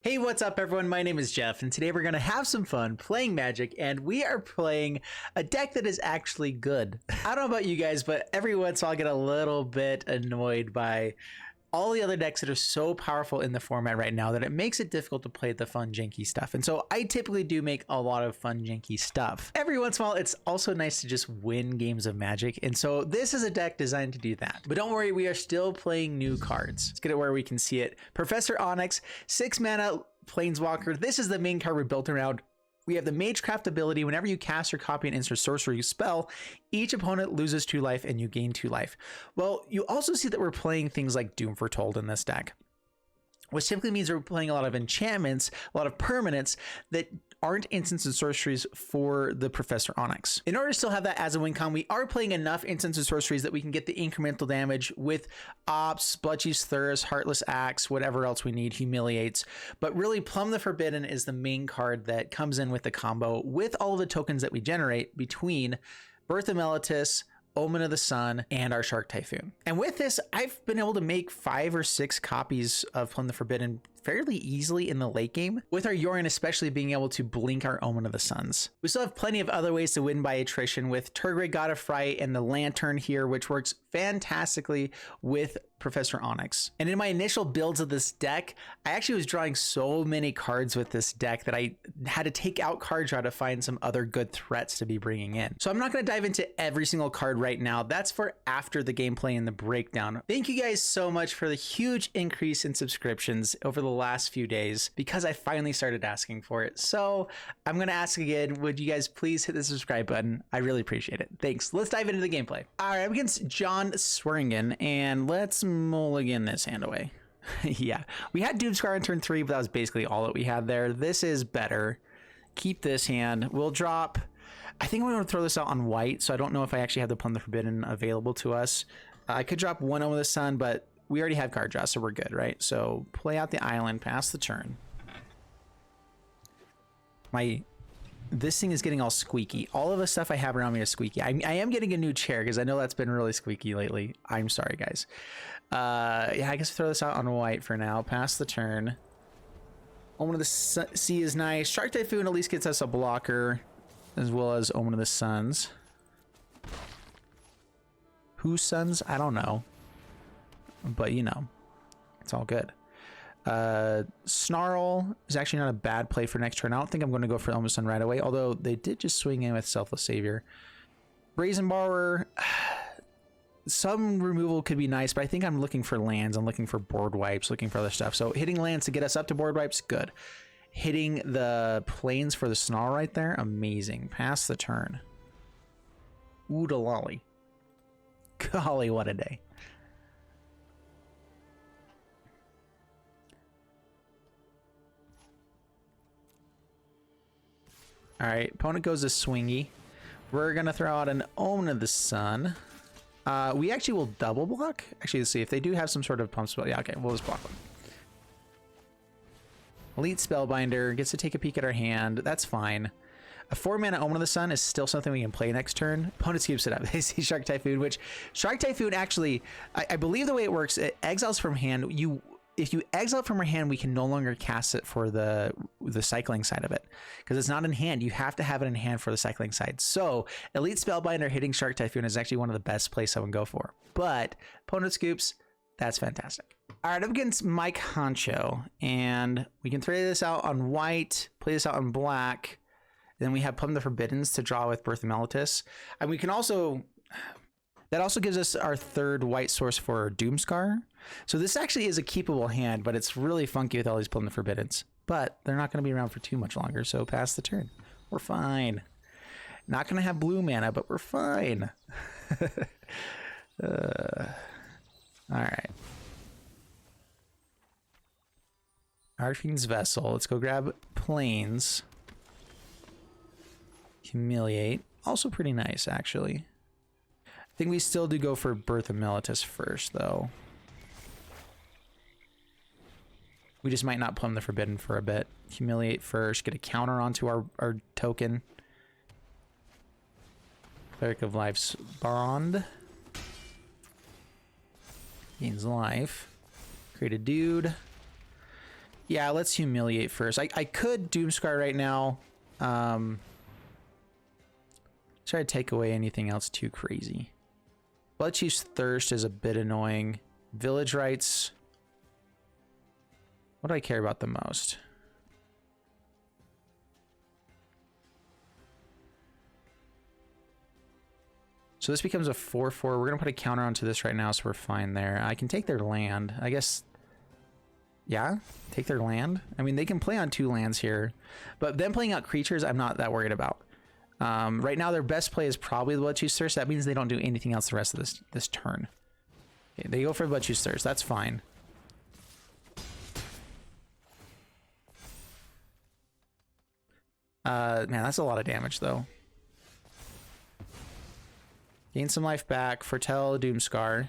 Hey, what's up everyone? My name is Jeff, and today we're going to have some fun playing Magic, and we are playing a deck that is actually good. I don't know about you guys, but every once in a while I get a little bit annoyed by all the other decks that are so powerful in the format right now that it makes it difficult to play the fun janky stuff. And so I typically do make a lot of fun janky stuff. Every once in a while, it's also nice to just win games of Magic. And so this is a deck designed to do that. But don't worry, we are still playing new cards. Let's get it where we can see it. Professor Onyx, 6 mana Planeswalker. This is the main card we're built around. We have the Magecraft ability. Whenever you cast or copy an instant sorcery spell, each opponent loses 2 life and you gain 2 life. Well, you also see that we're playing things like Doom Foretold in this deck, which typically means we're playing a lot of enchantments, a lot of permanents that aren't instants and sorceries for the Professor Onyx. In order to still have that as a win con, we are playing enough instants and sorceries that we can get the incremental damage with Ops, Bloodchief's Thirst, Heartless Axe, whatever else we need, Humiliates. But really, Plumb the Forbidden is the main card that comes in with the combo with all of the tokens that we generate between Birth of Meletis, Omen of the Sun, and our Shark Typhoon. And with this, I've been able to make 5 or 6 copies of Plumb the Forbidden fairly easily in the late game, with our Yorion especially being able to blink our Omen of the Suns. We still have plenty of other ways to win by attrition with Tergray, God of Fright, and the Lantern here, which works fantastically with Professor Onyx. And in my initial builds of this deck, I actually was drawing so many cards with this deck that I had to take out card draw to find some other good threats to be bringing in. So I'm not going to dive into every single card right now. That's for after the gameplay and the breakdown. Thank you guys so much for the huge increase in subscriptions over the last few days, because I finally started asking for it. So I'm going to ask again, would you guys please hit the subscribe button? I really appreciate it. Thanks. Let's dive into the gameplay. All right, I'm against John Swearingen, and let's mulligan this hand away. Yeah, we had Doomscar on turn 3, but that was basically all that we had there. This is better. Keep this hand. We'll drop. I think I'm going to throw this out on white, so I don't know if I actually have the Plumb the Forbidden available to us. I could drop one Omen of the Sun, but we already have card draw, so we're good, right? So play out the island, pass the turn. This thing is getting all squeaky. All of the stuff I have around me is squeaky. I am getting a new chair because I know that's been really squeaky lately. I'm sorry, guys. Yeah, I guess throw this out on white for now. Pass the turn. Omen of the Sea is nice. Shark Typhoon at least gets us a blocker, as well as Omen of the Suns. Whose sons? I don't know. But, you know, it's all good. Snarl is actually not a bad play for next turn. I don't think I'm going to go for Omen of the Sun right away, although they did just swing in with Selfless Savior. Brazen Borrower, some removal could be nice, but I think I'm looking for lands. I'm looking for board wipes, looking for other stuff. So hitting lands to get us up to board wipes, good. Hitting the plains for the Snarl right there, amazing. Pass the turn. Oodalolly. Golly, what a day. All right, opponent goes to swingy. We're gonna throw out an Omen of the Sun. We actually will double block. Actually, let's see if they do have some sort of pump spell. Yeah, okay, we'll just block them. Elite Spellbinder gets to take a peek at our hand. That's fine. A 4-mana Omen of the Sun is still something we can play next turn. Opponent keeps it up. They see Shark Typhoon, which Shark Typhoon actually, I believe the way it works, it exiles from hand. If you exile from our hand, we can no longer cast it for the cycling side of it, because it's not in hand. You have to have it in hand for the cycling side. So Elite Spellbinder hitting Shark Typhoon is actually one of the best plays I would go for. But opponent scoops, that's fantastic. All right, I'm against Mike Honcho, and we can throw this out on white, play this out on black. Then we have Plumb the Forbiddens to draw with Birth of Meletis, and we can also. That also gives us our 3rd white source for Doomscar. So this actually is a keepable hand, but it's really funky with all these Plumb the Forbiddens. But they're not going to be around for too much longer, so pass the turn. We're fine. Not going to have blue mana, but we're fine. All right. Archfiend's Vessel. Let's go grab Plains. Humiliate. Also pretty nice, actually. I think we still do go for Birth of Meletis first, though. We just might not Plumb the Forbidden for a bit. Humiliate first, get a counter onto our token. Cleric of Life's Bond. Gains life. Create a dude. Yeah, let's humiliate first. I could Doomscar right now. Try to take away anything else too crazy. Blood Chief's Thirst is a bit annoying. Village Rights. What do I care about the most? So this becomes a 4-4. We're going to put a counter onto this right now, so we're fine there. I can take their land. I guess... Yeah, take their land. I mean, they can play on 2 lands here. But them playing out creatures, I'm not that worried about. Right now, their best play is probably the Blood Chief's Thirst. That means they don't do anything else the rest of this turn. Okay, they go for Blood Chief's Thirst. That's fine. Man, that's a lot of damage, though. Gain some life back. Foretell Doomscar.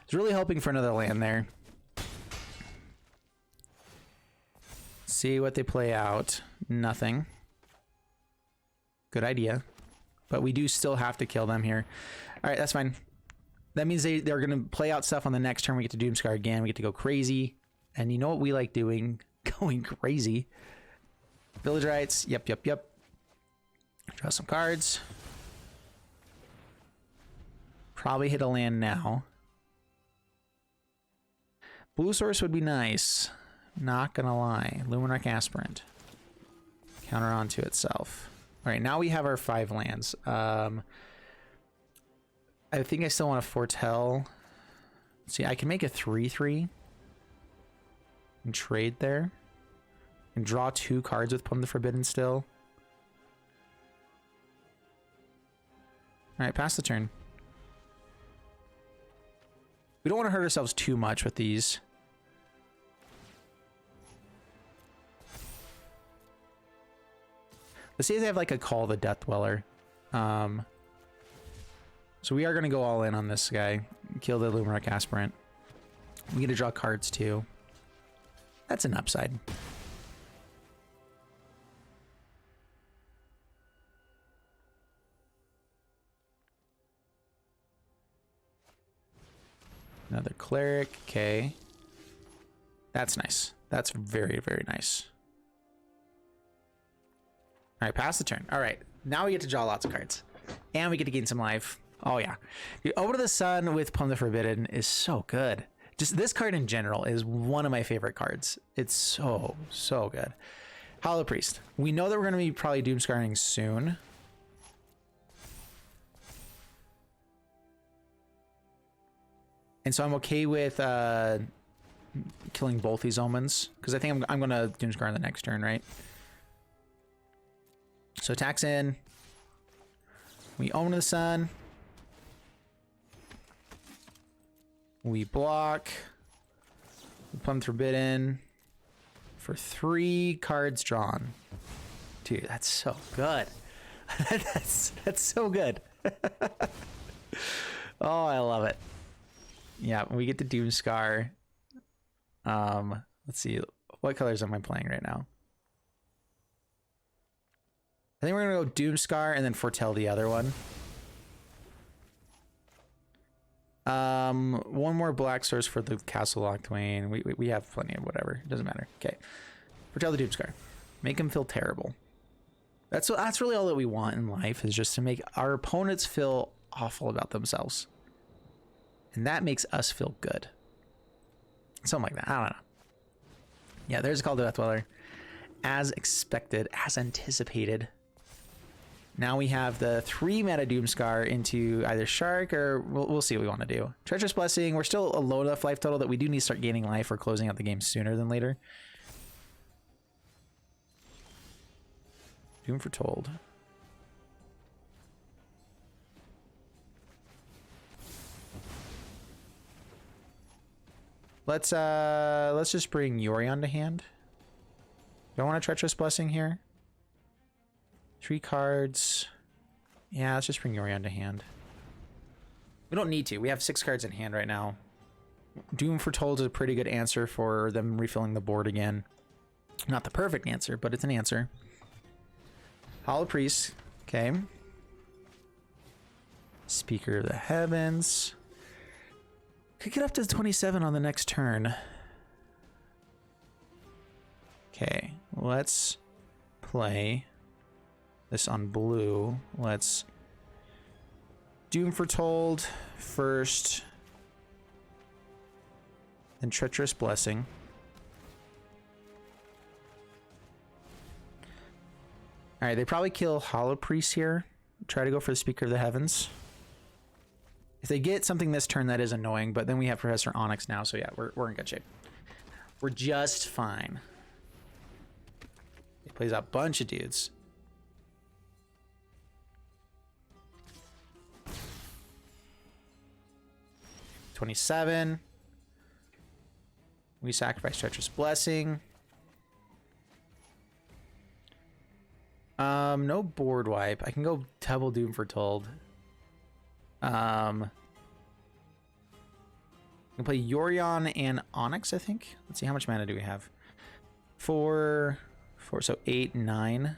It's really hoping for another land there. See what they play out. Nothing. Good idea. But we do still have to kill them here. All right, that's fine. That means they're going to play out stuff on the next turn. We get to Doomscar again. We get to go crazy. And you know what we like doing? Going crazy. Village Rights. Yep. Draw some cards. Probably hit a land now. Blue source would be nice. Not gonna lie. Luminarch Aspirant. Counter onto itself. Alright, now we have our 5 lands. I think I still want to foretell. See, I can make a 3/3. And trade there. And draw 2 cards with Plum the Forbidden still. Alright, pass the turn. We don't want to hurt ourselves too much with these. Let's see if they have like a Call the Death Dweller. So we are going to go all in on this guy. Kill the Luminarch Aspirant. We get to draw cards too. That's an upside. Another Cleric. Okay. That's nice. That's very, very nice. All right, pass the turn. All right, now we get to draw lots of cards. And we get to gain some life. Oh, yeah. The Over to the Sun with Plum the Forbidden is so good. Just this card in general is one of my favorite cards. It's so, so good. Hollow Priest. We know that we're going to be probably Doomscarring soon. And so I'm okay with killing both these Omens. Because I think I'm going to Doomscar on the next turn, right? So attacks in. We Omen of the Sun. We block. We Plum Forbidden. For 3 cards drawn. Dude, that's so good. that's so good. Oh, I love it. Yeah, we get to Doomscar. Let's see. What colors am I playing right now? I think we're going to go Doomscar and then foretell the other one. One more black source for the Castle Lockthwain. We have plenty of whatever. It doesn't matter. Okay. Foretell the Doomscar. Make him feel terrible. That's really all that we want in life, is just to make our opponents feel awful about themselves. And that makes us feel good. Something like that. I don't know. Yeah, there's a Call to Death Dweller. As expected, as anticipated. Now we have the 3 mana Doomscar into either Shark or we'll see what we want to do. Treacherous Blessing. We're still a low enough life total that we do need to start gaining life or closing out the game sooner than later. Doom Foretold. Let's just bring Yorion to hand. Do I want a Treacherous Blessing here? 3 cards. Yeah, let's just bring Yorion to hand. We don't need to. We have 6 cards in hand right now. Doom Foretold is a pretty good answer for them refilling the board again. Not the perfect answer, but it's an answer. Hollow Priest. Okay. Speaker of the Heavens. Could get up to 27 on the next turn. Okay, let's play this on blue. Let's Doom Foretold first, then Treacherous Blessing. All right, they probably kill Hollow Priest here. Try to go for the Speaker of the Heavens. If they get something this turn, that is annoying, but then we have Professor Onyx now, so yeah, we're in good shape. We're just fine. He plays out a bunch of dudes. $27. We sacrifice Treacherous Blessing. No board wipe. I can go double Doom Foretold. I can play Yorion and Onyx, I think. Let's see, how much mana do we have? Four, so 8, 9.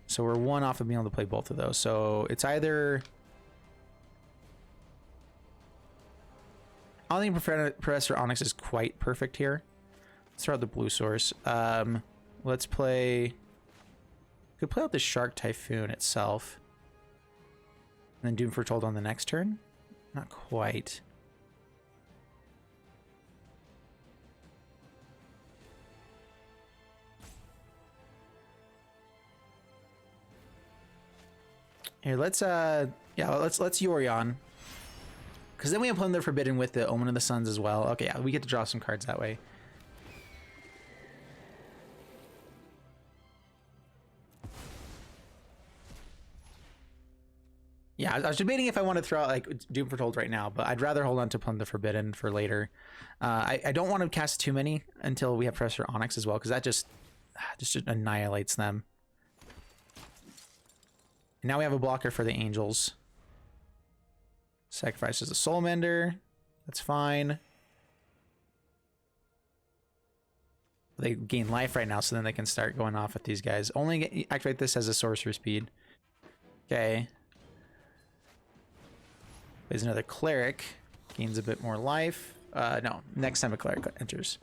So we're one off of being able to play both of those. So it's either... I don't think Professor Onyx is quite perfect here. Let's throw out the blue source. Let's play... Could play out the Shark Typhoon itself. And then Doom Foretold on the next turn? Not quite. Here, let's Yorion. Because then we have Plunder Forbidden with the Omen of the Suns as well. Okay, yeah, we get to draw some cards that way. Yeah, I was debating if I want to throw out like Doom Foretold right now, but I'd rather hold on to Plunder Forbidden for later. I don't want to cast too many until we have Professor Onyx as well, because that just annihilates them. And now we have a blocker for the Angels. Sacrifices a Soul Mender. That's fine. They gain life right now, so then they can start going off with these guys. Only activate this as a sorcerer speed. Okay. There's another Cleric. Gains a bit more life. No, next time a Cleric enters.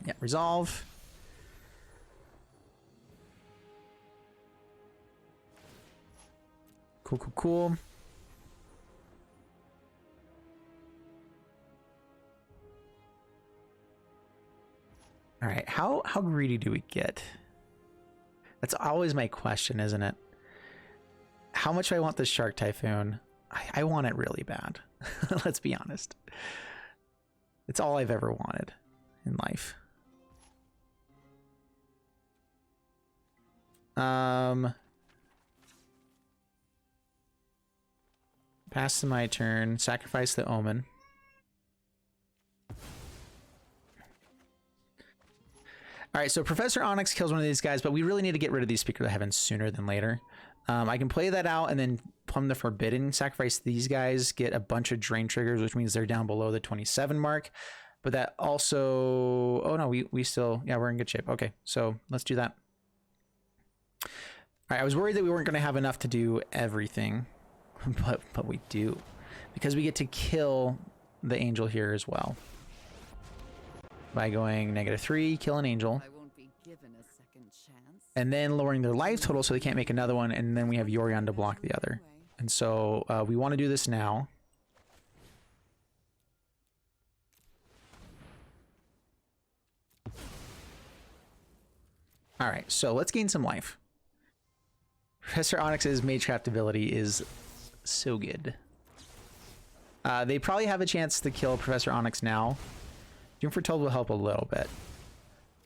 Yeah, resolve. Cool, cool, cool. All right, how greedy do we get? That's always my question, isn't it? How much do I want this Shark Typhoon? I want it really bad. Let's be honest. It's all I've ever wanted in life. Pass to my turn. Sacrifice the Omen. All right, so Professor Onyx kills one of these guys, but we really need to get rid of these Speaker of the Heavens sooner than later. I can play that out and then Plumb the Forbidden, sacrifice these guys, get a bunch of drain triggers, which means they're down below the 27 mark. But that also... Oh, no, we still... Yeah, we're in good shape. Okay, so let's do that. All right, I was worried that we weren't going to have enough to do everything, but we do. Because we get to kill the Angel here as well. By going -3, kill an Angel. I won't be given a second chance. And then lowering their life total so they can't make another one, and then we have Yorion to block the other. And so we want to do this now. All right, so let's gain some life. Professor Onyx's Magecraft ability is so good. They probably have a chance to kill Professor Onyx now. Doom Foretold will help a little bit.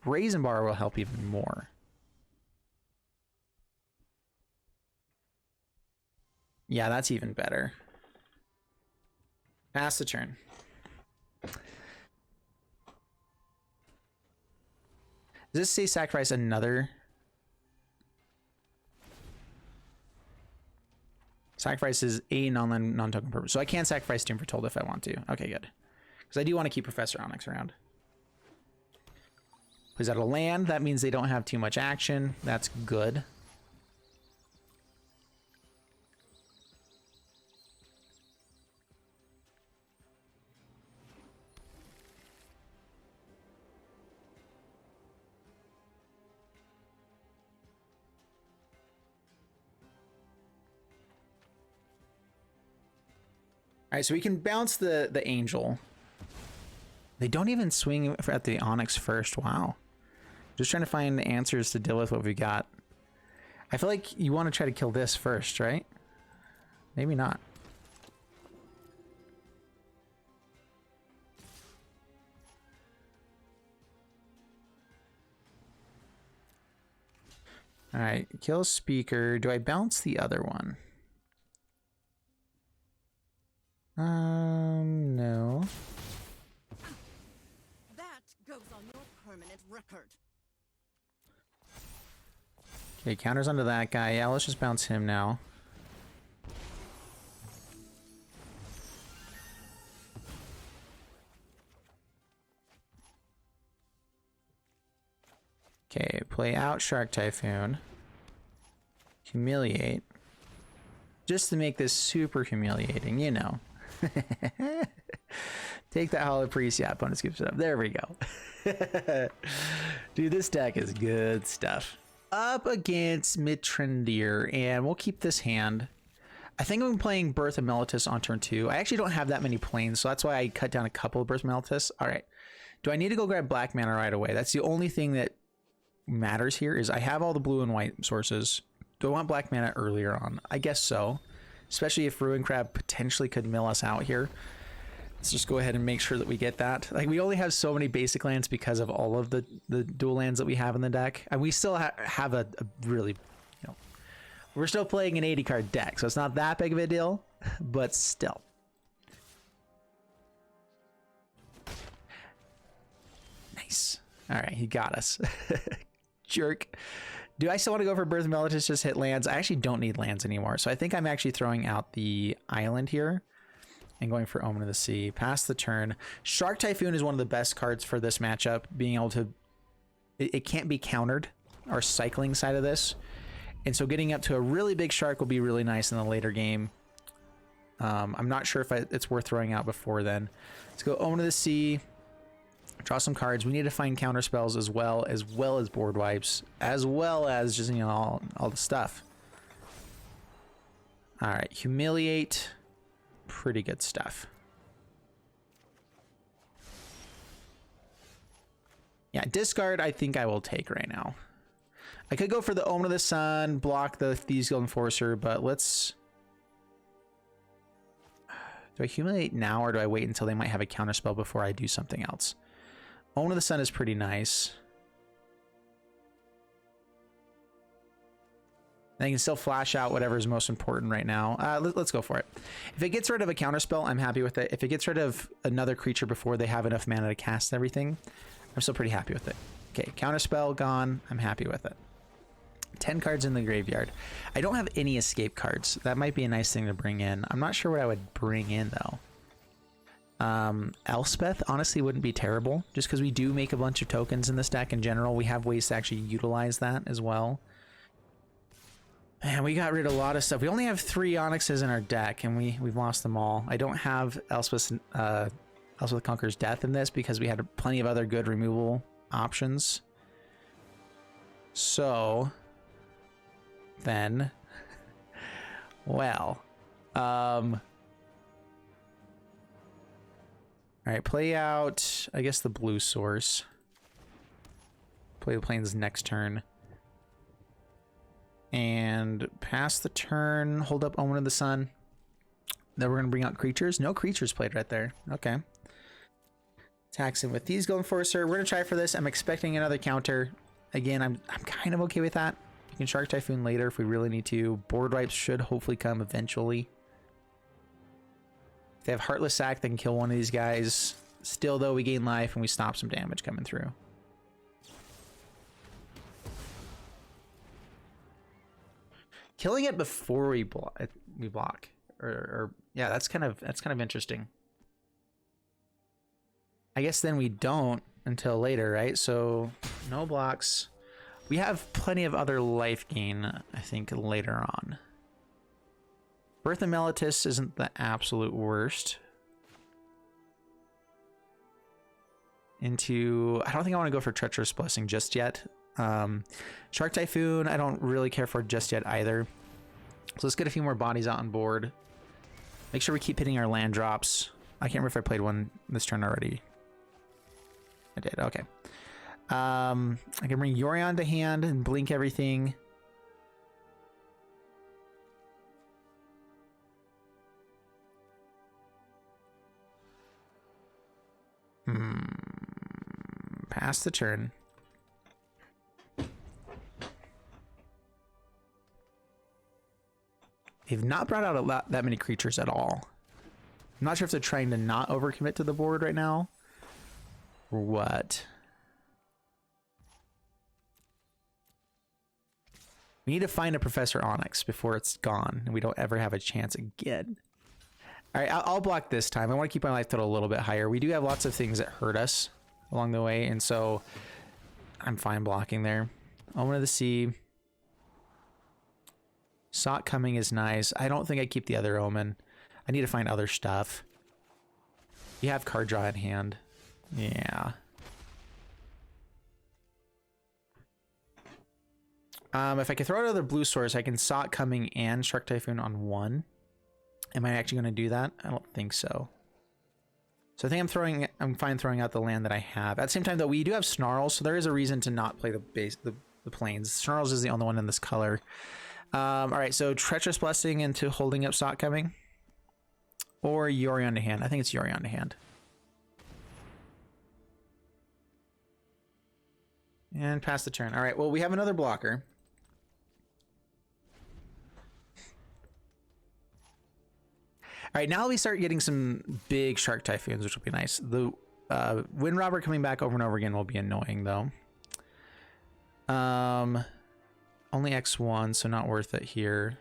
Raisin Bar will help even more. Yeah, that's even better. Pass the turn. Does this say sacrifice another? Sacrifices a non-token purpose. So I can sacrifice Doom Foretold if I want to. Okay, good. Because I do want to keep Professor Onyx around. Plays out a land. That means they don't have too much action. That's good. right, so we can bounce the angel. They don't even swing at the Onyx first. Wow. Just trying to find answers to deal with what we got. I feel like you want to try to kill this first, right? Maybe not. All right, kill speaker. Do I bounce the other one? No. That goes on your permanent record. Okay, counters onto that guy. Yeah, let's just bounce him now. Okay, play out Shark Typhoon. Humiliate. Just to make this super humiliating, you know. Take that Hollow Priest. Yeah, opponent scoops it up. There we go. Dude, this deck is good stuff. Up against Mitrendir, and we'll keep this hand. I think I'm playing Birth of Meletis on turn 2. I actually don't have that many planes, so that's why I cut down a couple of Birth of Meletis. All right. Do I need to go grab black mana right away? That's the only thing that matters here is I have all the blue and white sources. Do I want black mana earlier on? I guess so. Especially if Ruin Crab potentially could mill us out here. Let's just go ahead and make sure that we get that. Like, we only have so many basic lands because of all of the dual lands that we have in the deck. And we still have a really, you know, we're still playing an 80 card deck. So it's not that big of a deal, but still. Nice. All right, he got us. Jerk. Do I still want to go for Birth of Meletis, just hit lands? I actually don't need lands anymore. So I think I'm actually throwing out the island here and going for Omen of the Sea. Pass the turn. Shark Typhoon is one of the best cards for this matchup. Being able to... It can't be countered, our cycling side of this. And so getting up to a really big shark will be really nice in the later game. I'm not sure if it's worth throwing out before then. Let's go Omen of the Sea. Draw some cards. We need to find counter spells as well as board wipes, as well as just, you know, all the stuff. All right, humiliate. Pretty good stuff. Yeah, discard I think I will take right now. I could go for the Omen of the Sun, block the Thieves Guild Enforcer, but let's... Do I humiliate now or do I wait until they might have a counter spell before I do something else? Omen of the Sun is pretty nice. And I can still flash out whatever is most important right now. Let's go for it. If it gets rid of a counterspell, I'm happy with it. If it gets rid of another creature before they have enough mana to cast everything, I'm still pretty happy with it. Okay, counterspell gone. I'm happy with it. 10 cards in the graveyard. I don't have any escape cards. That might be a nice thing to bring in. I'm not sure what I would bring in, though. Elspeth honestly wouldn't be terrible, just because we do make a bunch of tokens in this deck in general. We have ways to actually utilize that as well. And we got rid of a lot of stuff. We only have 3 Onyxes in our deck, and we've lost them all. I don't have Elspeth Conquers Death in this because we had plenty of other good removal options. So then, well, all right, play out, I guess, the blue source. Play the plains next turn. And pass the turn, hold up Omen of the Sun. Then we're going to bring out creatures. No creatures played right there. Okay. Attacks him with Thieves Guild Enforcer. We're going to try for this. I'm expecting another counter. Again, I'm kind of okay with that. We can Shark Typhoon later if we really need to. Board wipes should hopefully come eventually. If they have Heartless Sack, they can kill one of these guys. Still, though, we gain life and we stop some damage coming through. Killing it before we block, or yeah, that's kind of interesting. I guess then we don't until later, right? So no blocks. We have plenty of other life gain, I think, later on. Birth of Meletis isn't the absolute worst. I don't think I want to go for Treacherous Blessing just yet. Shark Typhoon, I don't really care for just yet either. So let's get a few more bodies out on board. Make sure we keep hitting our land drops. I can't remember if I played one this turn already. I did, okay. I can bring Yorion to hand and blink everything. Pass the turn. They've not brought out that many creatures at all. I'm not sure if they're trying to not overcommit to the board right now or what. We need to find a Professor Onyx before it's gone and we don't ever have a chance again. All right, I'll block this time. I want to keep my life total a little bit higher. We do have lots of things that hurt us along the way, and so I'm fine blocking there. Omen of the Sea. Sock coming is nice. I don't think I keep the other Omen. I need to find other stuff. You have card draw in hand. Yeah. If I can throw out another blue source, I can Sock coming and Shark Typhoon on one. Am I actually going to do that? I don't think so. So I think I'm fine throwing out the land that I have. At the same time, though, we do have Snarls, so there is a reason to not play the planes. Snarls is the only one in this color. All right, so Treacherous Blessing into holding up Sock coming, or Yorion to hand. I think it's Yorion to hand. And pass the turn. All right, well, we have another blocker. All right, now we start getting some big Shark Typhoons, which will be nice. The Wind Robber coming back over and over again will be annoying, though. Only X1, so not worth it here.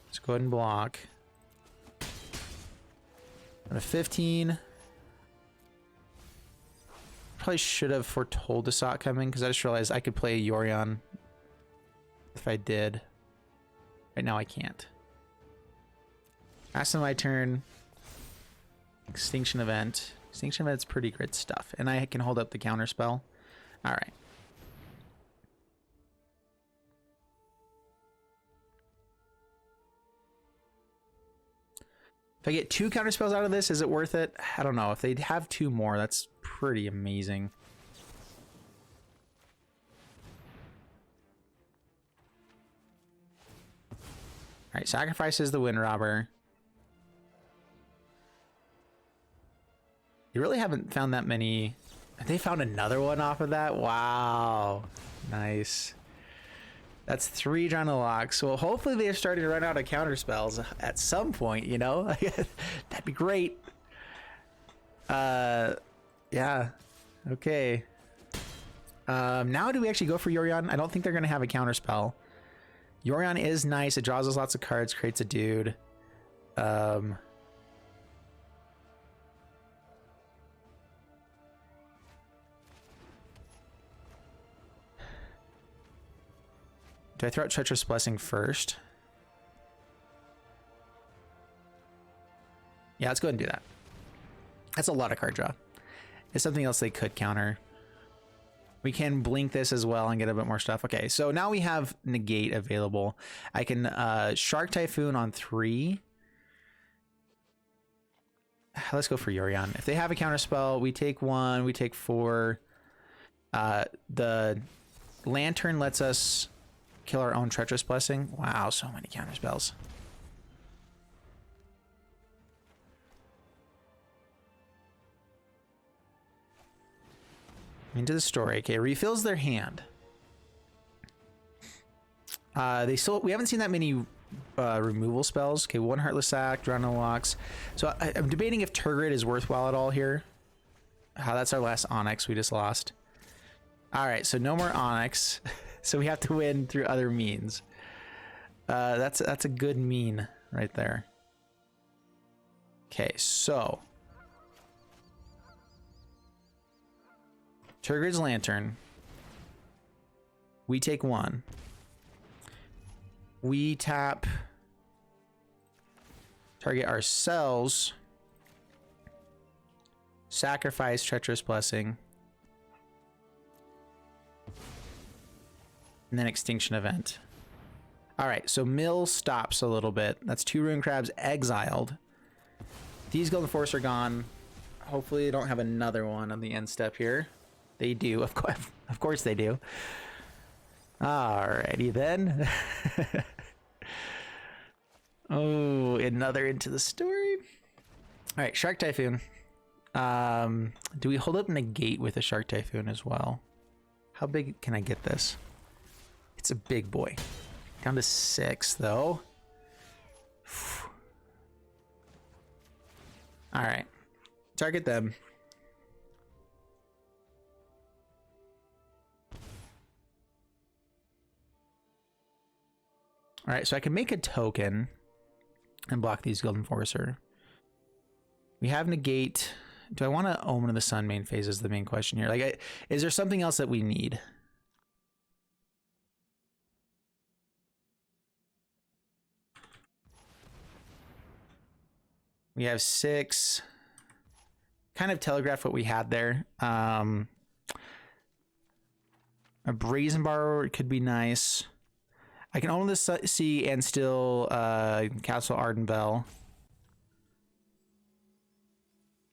Let's go ahead and block. At a 15. Probably should have foretold the Sock coming, because I just realized I could play Yorion if I did. Right now I can't. Pass on my turn. Extinction Event. Extinction Event's pretty good stuff. And I can hold up the counter spell. Alright. If I get 2 counter spells out of this, is it worth it? I don't know. If they have 2 more, that's pretty amazing. Alright, sacrifices the Wind Robber. You really haven't found that many. They found another one off of that? Wow. Nice. That's 3 drawn to locks. Well, hopefully they're starting to run out of counter spells at some point, you know? That'd be great. Yeah. Okay. Now do we actually go for Yorion? I don't think they're going to have a counter spell. Yorion is nice. It draws us lots of cards, creates a dude. Do I throw out Treacherous Blessing first? Yeah, let's go ahead and do that. That's a lot of card draw. It's something else they could counter. We can blink this as well and get a bit more stuff. Okay, so now we have Negate available. I can Shark Typhoon on 3. Let's go for Yorion. If they have a counter spell, we take 1, we take 4. The Lantern lets us kill our own Treacherous Blessing. Wow, so many counter spells. Into the story. Okay, refills their hand. We haven't seen that many removal spells. Okay, 1 Heartless Sack, draw no locks. So I'm debating if Turgid is worthwhile at all here. That's our last Onyx we just lost. All right, so no more Onyx. So we have to win through other means. That's a good mean right there. Okay, so Turgid's Lantern. We take 1. We tap, target ourselves, sacrifice Treacherous Blessing, and then Extinction Event. All right, so mill stops a little bit. That's 2 rune crabs exiled. These golden force are gone. Hopefully they don't have another one on the end step here. They do, of course they do. Alrighty then. Oh, another into the story. All right, Shark Typhoon. Do we hold up negate with a Shark Typhoon as well? How big can I get this? It's a big boy. Down to 6 though. All right, target them. All right, so I can make a token and block these Golden Forcer. We have negate. Do I want to Omen of the Sun main phase is the main question here. Like, is there something else that we need? We have 6. Kind of telegraphed what we had there. A Brazen Bar could be nice. I can own the sea and still Castle Ardenvel.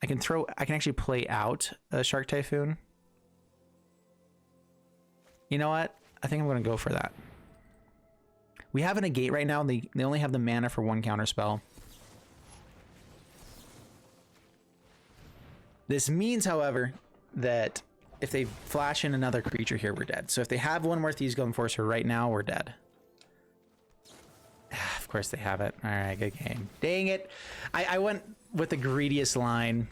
I can actually play out a Shark Typhoon. You know what? I think I'm going to go for that. We have a negate right now. They only have the mana for 1 counter spell. This means, however, that if they flash in another creature here, we're dead. So if they have one more Thieves Golden Forcer right now, we're dead. Of course they have it. All right, good game. Dang it. I went with the greediest line.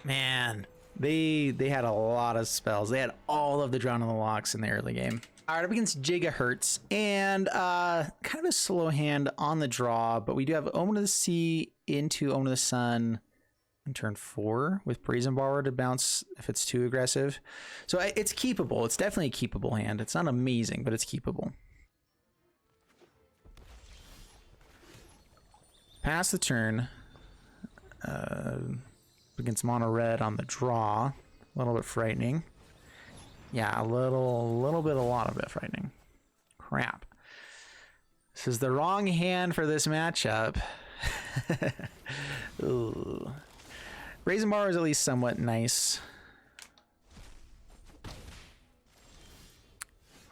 Man, they had a lot of spells. They had all of the Drown on the Locks in the early game. All right, up against Gigahertz, and kind of a slow hand on the draw, but we do have Omen of the Sea into Omen of the Sun on turn 4 with Brazen Borrower to bounce if it's too aggressive. So it's keepable. It's definitely a keepable hand. It's not amazing, but it's keepable. Pass the turn against mono red on the draw. A little bit frightening. Yeah, a lot of it frightening. Crap. This is the wrong hand for this matchup. Ooh. Brazen Bar is at least somewhat nice.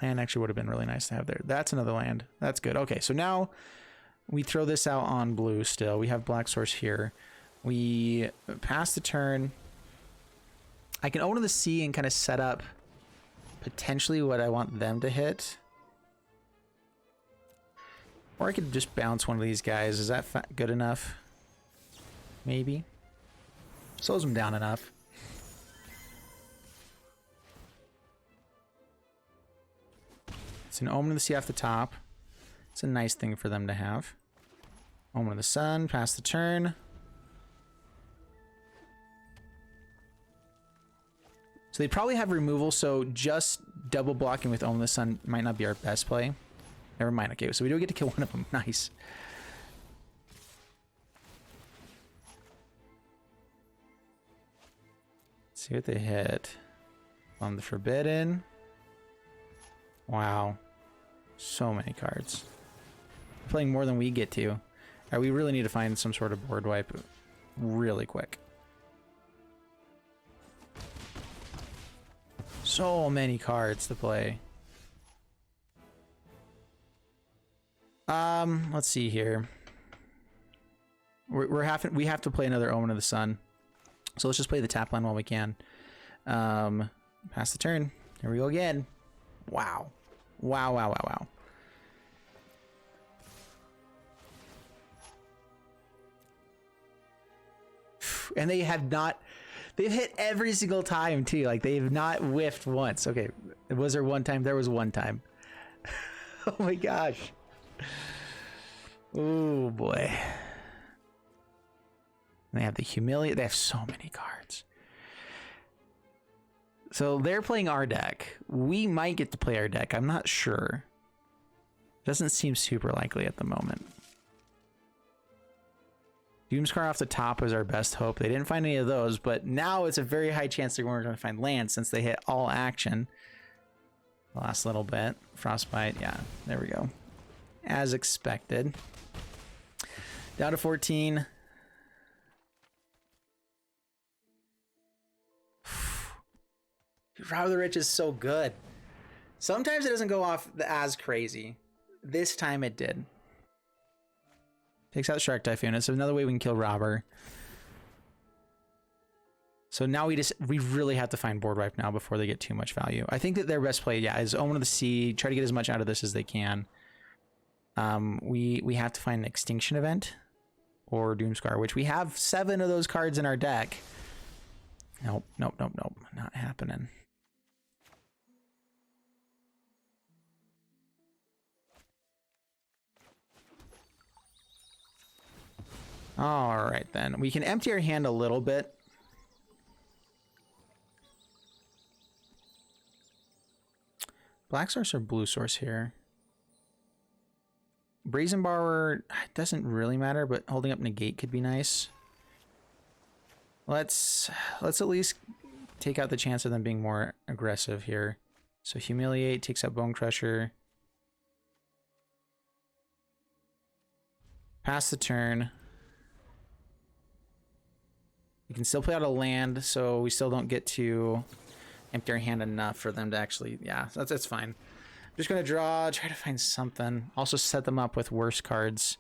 Land actually would have been really nice to have there. That's another land. That's good. Okay, so now we throw this out on blue still. We have black source here. We pass the turn. I can own the sea and kind of set up potentially what I want them to hit. Or I could just bounce one of these guys. Is that good enough? Maybe. Slows them down enough. It's an Omen of the Sea off the top. It's a nice thing for them to have. Omen of the Sun, pass the turn. So they probably have removal, so just double blocking with Omen of the Sun might not be our best play. Never mind. Okay, so we do get to kill one of them. Nice. Let's see what they hit. On the Forbidden. Wow. So many cards. Playing more than we get to. All right, we really need to find some sort of board wipe really quick. So many cards to play. Let's see here. We have to play another Omen of the Sun. So let's just play the tap line while we can. Pass the turn. Here we go again. Wow. Wow, wow, wow, wow. And they have not, they've hit every single time too. Like they've not whiffed once. Okay. Was there one time? There was one time. Oh my gosh. Oh boy. They have the humiliate. They have so many cards. So they're playing our deck. We might get to play our deck. I'm not sure. Doesn't seem super likely at the moment. Doomscar off the top was our best hope. They didn't find any of those, but now it's a very high chance they're going to find land since they hit all action. The last little bit. Frostbite. Yeah, there we go. as expected. Down to 14. Rob of the Rich is so good. Sometimes it doesn't go off as crazy. This time it did. Takes out Shark Typhoon. It's another way we can kill Robber. So now we really have to find board wipe now before they get too much value. I think that their best play, yeah, is Omen of the Sea. Try to get as much out of this as they can. We have to find an Extinction Event or Doomscar, which we have 7 of those cards in our deck. Nope, nope, nope, nope. Not happening. All right, then. We can empty our hand a little bit. Black source or blue source here? Brazen Borrower doesn't really matter, but holding up Negate could be nice. Let's at least take out the chance of them being more aggressive here. So Humiliate takes out Bone Crusher. Pass the turn. We can still play out a land, so we still don't get to empty our hand enough for them to actually, yeah, that's fine. I'm just gonna draw, try to find something. Also set them up with worse cards.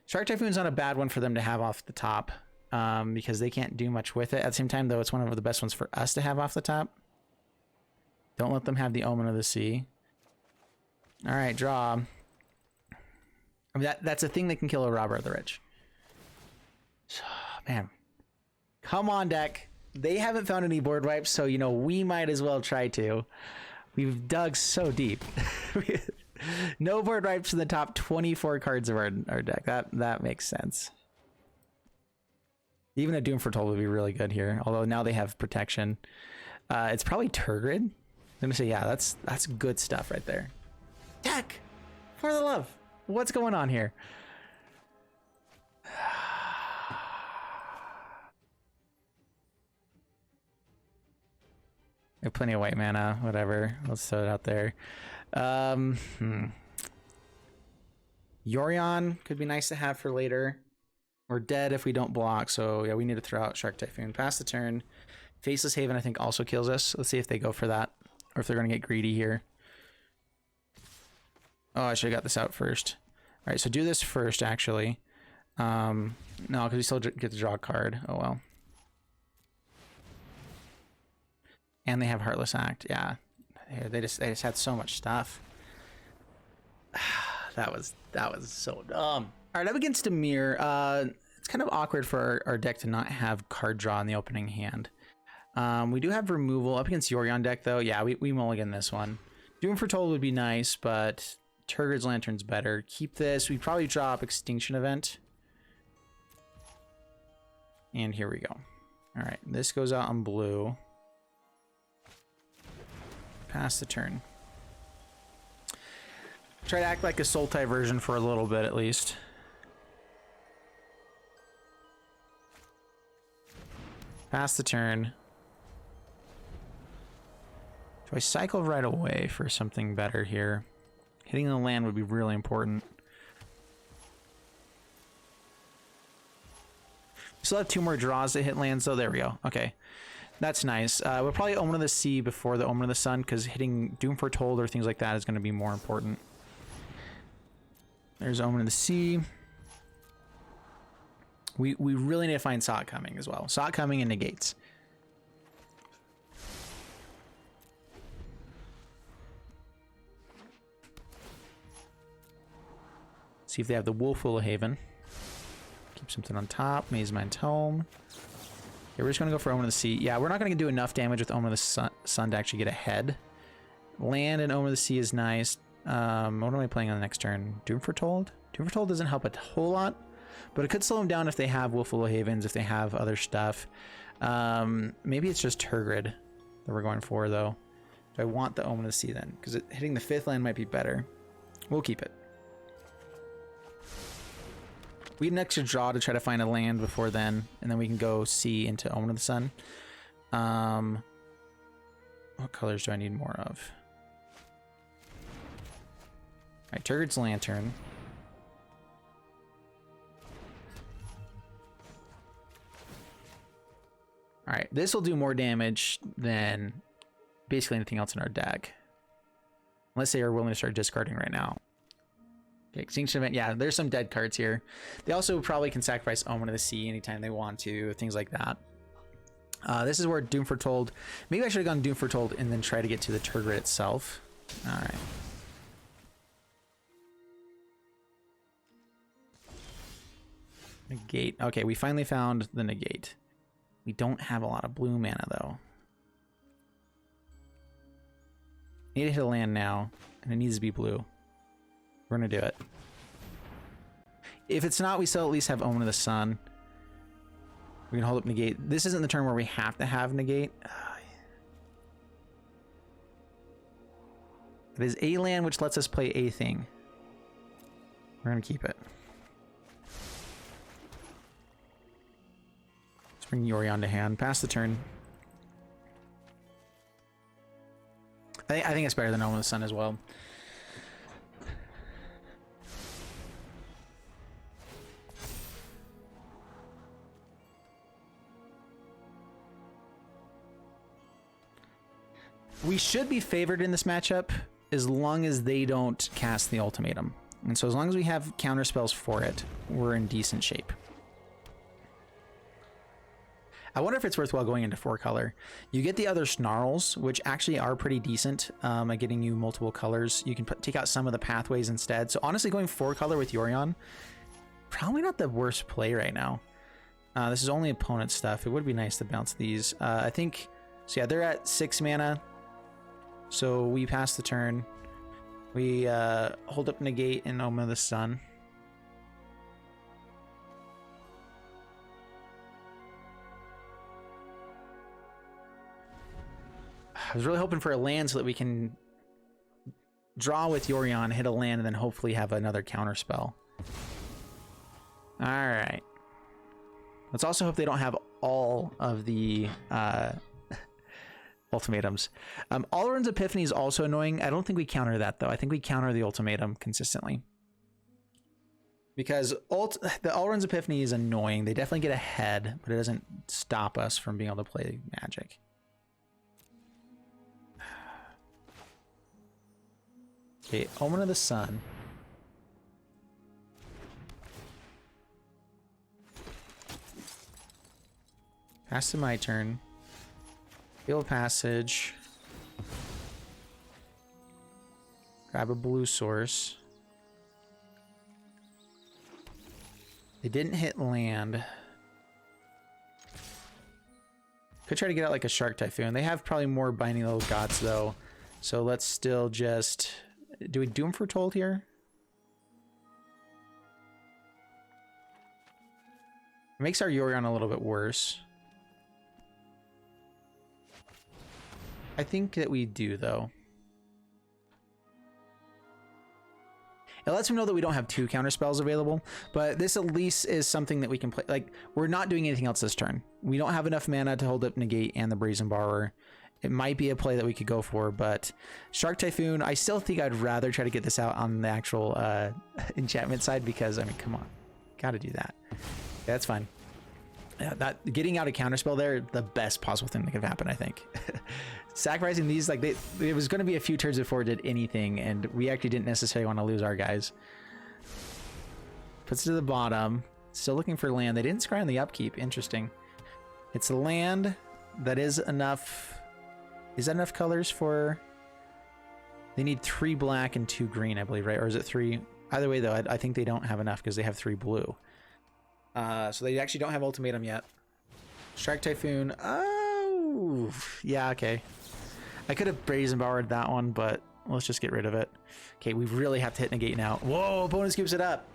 Shark Typhoon's not a bad one for them to have off the top, because they can't do much with it. At the same time, though, it's one of the best ones for us to have off the top. Don't let them have the Omen of the Sea. All right, draw. I mean, that's a thing that can kill a Robber of the Rich. Man. Come on, deck. They haven't found any board wipes, so, you know, we might as well try to. We've dug so deep. No board wipes in the top 24 cards of our deck. That makes sense. Even a Doom Foretold would be really good here, although now they have protection. It's probably Turgid. I'm going to say, yeah, that's good stuff right there. Deck! For the love! What's going on here? We have plenty of white mana, whatever. Let's throw it out there. Yorion could be nice to have for later. We're dead if we don't block, so yeah, we need to throw out Shark Typhoon. Pass the turn. Faceless Haven, I think, also kills us. Let's see if they go for that, or if they're going to get greedy here. Oh, I should have got this out first. All right, so do this first, actually. No, because we still get to draw a card. Oh, well. And they have Heartless Act. Yeah, they just had so much stuff. that was so dumb. All right, up against Demir. It's kind of awkward for our deck to not have card draw in the opening hand. We do have removal up against Yorion deck, though. Yeah, we mulligan this one. Doom Foretold would be nice, but Turgid's Lantern's better. Keep this. We probably drop Extinction Event. And here we go. All right, this goes out on blue. Pass the turn. Try to act like a Sultai version for a little bit at least. Pass the turn. Do I cycle right away for something better here? Hitting the land would be really important. Still have 2 more draws to hit lands, though. There we go. Okay. That's nice. We'll probably Omen of the Sea before the Omen of the Sun, because hitting Doom Foretold or things like that is going to be more important. There's Omen of the Sea. We really need to find Saw Coming as well. Saw Coming and Negates. See if they have the Wolfwillow Haven. Keep something on top. Maze Mind's Home. Yeah, we're just going to go for Omen of the Sea. Yeah, we're not going to do enough damage with Omen of the Sun to actually get ahead. Land and Omen of the Sea is nice. What am I playing on the next turn? Doom Foretold? Doom Foretold doesn't help a whole lot, but it could slow them down if they have Wolfwillow Havens, if they have other stuff. Maybe it's just Turgid that we're going for, though. Do I want the Omen of the Sea then? Because hitting the 5th land might be better. We'll keep it. We need an extra draw to try to find a land before then, and then we can go Sea into Omen of the Sun. What colors do I need more of? Alright, Turgid's Lantern. All right, this will do more damage than basically anything else in our deck. Unless they are willing to start discarding right now. Okay, Extinction Event, yeah, there's some dead cards here. They also probably can sacrifice Omen of the Sea anytime they want to, things like that. This is where Doom Foretold, maybe I should have gone Doom Foretold and then try to get to the Turgid itself. All right. Negate. Okay, we finally found the negate. We don't have a lot of blue mana though. Need to hit a land now, and it needs to be blue. We're gonna do it. If it's not, we still at least have Omen of the Sun. We can hold up negate. This isn't the turn where we have to have negate. It is a land which lets us play a thing. We're gonna keep it. Let's bring Yorion to hand. Pass the turn. I think it's better than Omen of the Sun as well. We should be favored in this matchup as long as they don't cast the ultimatum. And so as long as we have counter spells for it, we're in decent shape. I wonder if it's worthwhile going into 4-color. You get the other snarls, which actually are pretty decent at getting you multiple colors. You can take out some of the pathways instead. So honestly, going 4-color with Yorion, probably not the worst play right now. This is only opponent stuff. It would be nice to bounce these. I think, so yeah, they're at 6 mana. So we pass the turn. We hold up negate and Omen of the Sun. I was really hoping for a land so that we can draw with Yorion, hit a land, and then hopefully have another counter spell. All right. Let's also hope they don't have all of the ultimatums. Alrund's Epiphany is also annoying. I don't think we counter that, though. I think we counter the ultimatum consistently. Because the Alrund's Epiphany is annoying. They definitely get ahead, but it doesn't stop us from being able to play Magic. Okay, Omen of the Sun. Pass to my turn. Field Passage. Grab a blue source. They didn't hit land. Could try to get out like a Shark Typhoon. They have probably more Binding Little Gods though. So let's still just... Do we Doom Foretold here? It makes our Yorion a little bit worse. I think that we do, though. It lets them know that we don't have 2 counter spells available, but this at least is something that we can play. Like, we're not doing anything else this turn. We don't have enough mana to hold up negate and the Brazen Borrower. It might be a play that we could go for, but Shark Typhoon, I still think I'd rather try to get this out on the actual enchantment side because, I mean, come on. Gotta do that. Yeah, that's fine. Yeah, that getting out a counterspell there, the best possible thing that could happen, I think. Sacrificing these, like, it was going to be a few turns before it did anything, and we actually didn't necessarily want to lose our guys. Puts it to the bottom. Still looking for land. They didn't scry on the upkeep. Interesting. It's a land that is enough... Is that enough colors for... They need 3 black and 2 green, I believe, right? Or is it 3? Either way, though, I think they don't have enough because they have 3 blue. So they actually don't have ultimatum yet. Strike Typhoon. Oh, yeah, okay. I could have Brazen Bowered that one, but let's just get rid of it. Okay, we really have to hit negate now. Whoa, opponent scoops it up.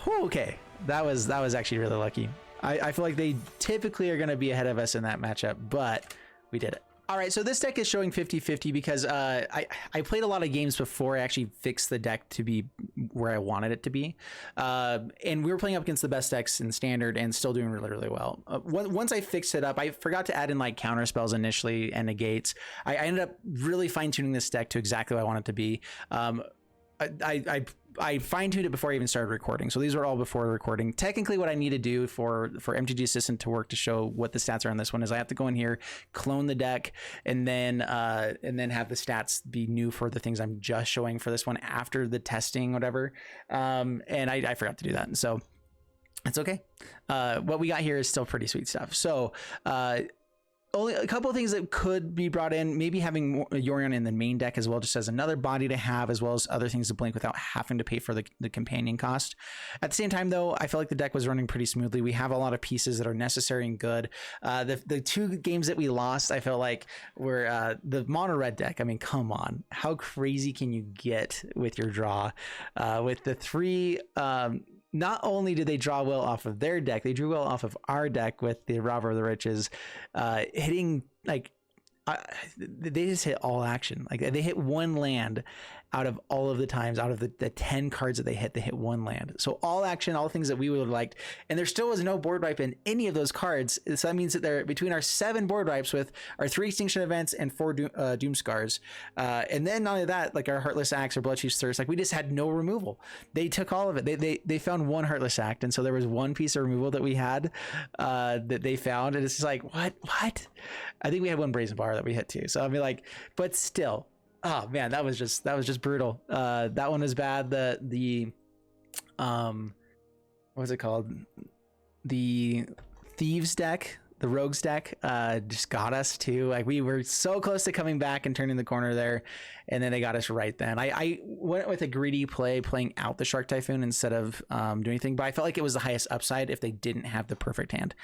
Whew, okay, that was actually really lucky. I feel like they typically are going to be ahead of us in that matchup, but we did it. All right, so this deck is showing 50-50 because I played a lot of games before I actually fixed the deck to be where I wanted it to be. And we were playing up against the best decks in Standard and still doing really, really well. Once I fixed it up, I forgot to add in like counter spells initially and negates. I ended up really fine-tuning this deck to exactly what I want it to be. I fine-tuned it before I even started recording. So these were all before recording. Technically what I need to do for MTG Assistant to work to show what the stats are on this one is I have to go in here, clone the deck, and then have the stats be new for the things I'm just showing for this one after the testing, whatever. And I forgot to do that. So it's okay. What we got here is still pretty sweet stuff. So, only a couple of things that could be brought in, maybe having more Yorion in the main deck as well, just as another body to have, as well as other things to blink without having to pay for the companion cost. At the same time, though, I feel like the deck was running pretty smoothly. We have a lot of pieces that are necessary and good. The two games that we lost, I felt like were the mono red deck. I mean, come on, how crazy can you get with your draw? With the three, not only did they draw well off of their deck, they drew well off of our deck with the Robber of the Riches, hitting like they just hit all action. Like they hit one land out of all of the times, out of the 10 cards that they hit one land. So all action, all things that we would have liked. And there still was no board wipe in any of those cards. So that means that they're between our 7 board wipes with our 3 extinction events and 4 doom scars. And then not only that, like our Heartless Axe or Bloodchief's Thirst, like we just had no removal. They took all of it. They found one Heartless Act. And so there was one piece of removal that we had that they found. And it's just like, what? I think we had one Brazen Bar that we hit too. So I mean, like, but still, oh man, that was just brutal. That one was bad. The what's it called? The Thieves deck, the Rogues deck, just got us too. Like we were so close to coming back and turning the corner there, and then they got us right then. I went with a greedy play, playing out the Shark Typhoon instead of doing anything, but I felt like it was the highest upside if they didn't have the perfect hand.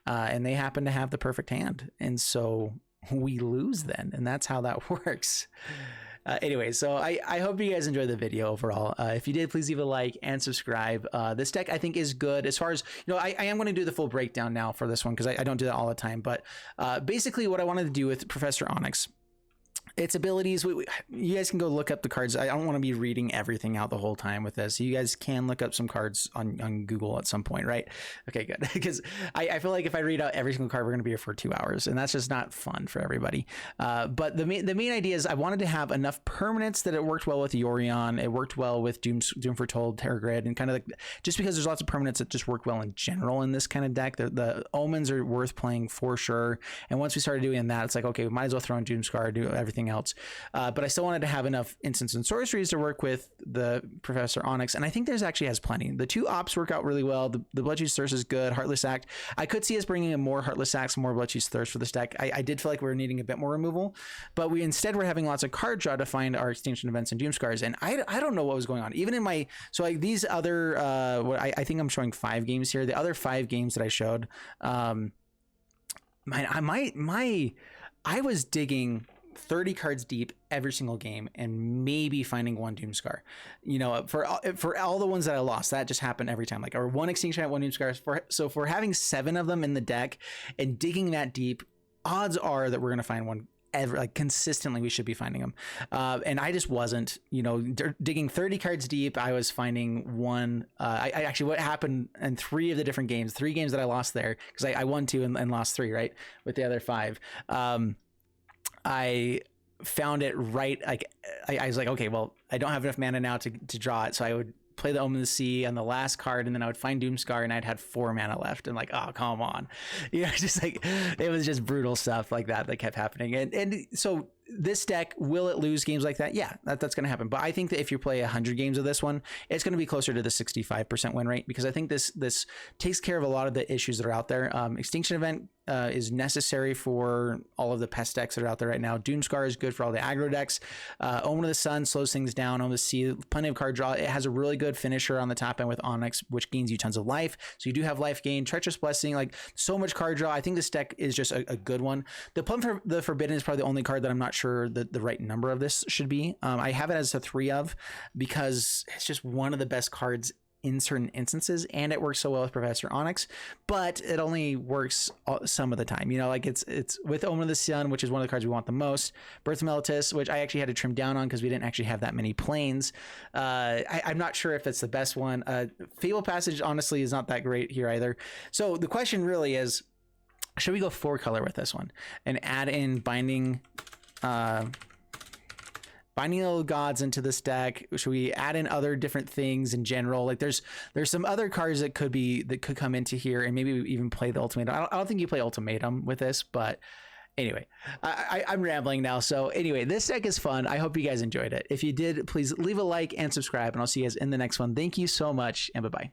And they happen to have the perfect hand. And so we lose then. And that's how that works. Anyway, so I hope you guys enjoyed the video overall. If you did, please leave a like and subscribe. This deck I think is good as far as, I am going to do the full breakdown now for this one because I don't do that all the time. But basically what I wanted to do with Professor Onyx, its abilities, you guys can go look up the cards. I don't want to be reading everything out the whole time with this. So you guys can look up some cards on Google at some point, right? Okay, good. Because I feel like if I read out every single card, we're going to be here for 2 hours, and that's just not fun for everybody. But the main idea is I wanted to have enough permanents that it worked well with Yorion, it worked well with Doom Foretold, Terror Grid, and kind of like, just because there's lots of permanents that just work well in general in this kind of deck. The Omens are worth playing for sure. And once we started doing that, it's like, okay, we might as well throw in Doomscar, do everything else. But I still wanted to have enough instants and sorceries to work with the Professor Onyx, and I think there's actually has plenty. The 2 ops work out really well. The Bloodchief's Thirst is good. Heartless Act, I could see us bringing in more Heartless Acts, more Bloodchief's Thirst for this deck. I did feel like we were needing a bit more removal, but we instead were having lots of card draw to find our extinction events and Doomscars, and I don't know what was going on. Even in my, so like these other, I think I'm showing 5 games here. The other 5 games that I showed, I was digging 30 cards deep every single game and maybe finding one Doomscar. For all the ones that I lost, that just happened every time. Like, or one Extinction, one Doomscar. So if we're having 7 of them in the deck and digging that deep, odds are that we're going to find one consistently. We should be finding them. And I just wasn't, digging 30 cards deep. I was finding one. I actually, what happened in 3 of the different games, 3 games that I lost there, because I won 2 and lost 3, right? With the other 5. I found it right. Like I was like, okay, well, I don't have enough mana now to draw it. So I would play the Omen of the Sea on the last card, and then I would find Doomscar, and I'd had 4 mana left, and like, oh, come on. Just like, it was just brutal stuff like that kept happening. And so this deck, will it lose games like that? Yeah, that's going to happen. But I think that if you play 100 games of this one, it's going to be closer to the 65% win rate, because I think this takes care of a lot of the issues that are out there. Extinction Event is necessary for all of the pest decks that are out there right now. Doomscar is good for all the aggro decks. Omen of the Sun slows things down. Omen of the Sea, plenty of card draw. It has a really good finisher on the top end with Onyx, which gains you tons of life. So you do have life gain. Treacherous Blessing, like so much card draw. I think this deck is just a good one. The Plum for the Forbidden is probably the only card that I'm not sure the right number of this should be. I have it as a 3 of, because it's just one of the best cards in certain instances, and it works so well with Professor Onyx, but it only works some of the time. Like it's with Omen of the Sun, which is one of the cards we want the most. Birth of Meletis, which I actually had to trim down on because we didn't actually have that many planes. I'm not sure if it's the best one. Fable Passage honestly is not that great here either. So the question really is, should we go 4 color with this one and add in binding Binding of the Gods into this deck. Should we add in other different things in general? Like there's some other cards that could come into here, and maybe even play the Ultimatum. I don't think you play Ultimatum with this, but anyway, I'm rambling now. So anyway, this deck is fun. I hope you guys enjoyed it. If you did, please leave a like and subscribe, and I'll see you guys in the next one. Thank you so much, and bye-bye.